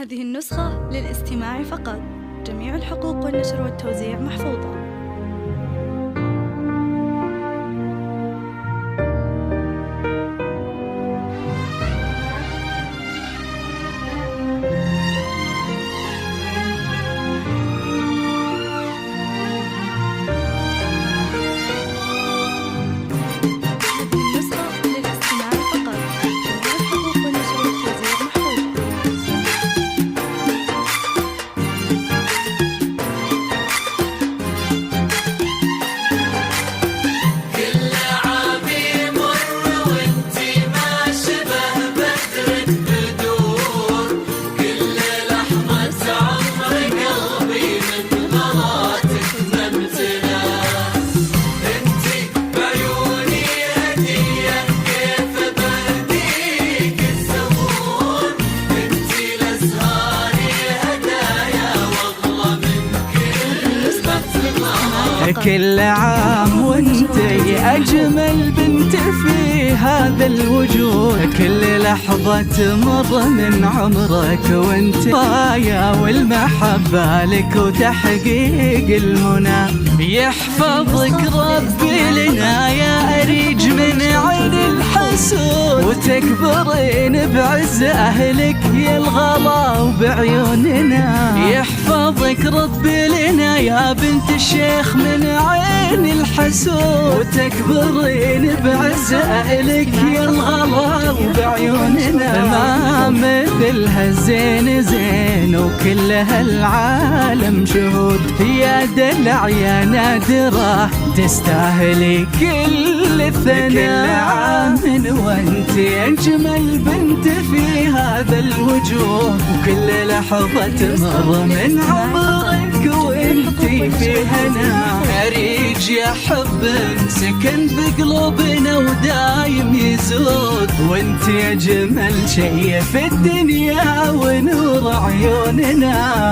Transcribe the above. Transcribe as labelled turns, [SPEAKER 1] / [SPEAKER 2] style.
[SPEAKER 1] هذه النسخة للاستماع فقط. جميع الحقوق والنشر والتوزيع محفوظة.
[SPEAKER 2] كل عام وانتي أجمل بنت في هذا الوجود، كل لحظة تمر من عمرك وانت غاية والمحبة لك وتحقيق المنى. يحفظك ربي لنا يا أريج من عين الحسود، وتكبرين بعز أهلك يا الغلا وبعيوننا. يحفظك ربي لنا يا بنت الشيخ من عين الحسود، وتكبرين بعز أهلك يا الغلا وبعيوننا. ما مثلها الزين زين وكلها العالم شهود، يا دلع يا نادرة تستاهلي كل الثناء. كل عام وانت أجمل بنت في هذا الوجود، وكل لحظة تمر من عمرك وانتي في هنا. أريج يا حب سكن بقلوبنا ودايم يزود، وانتي أجمل شي في الدنيا ونور عيوننا.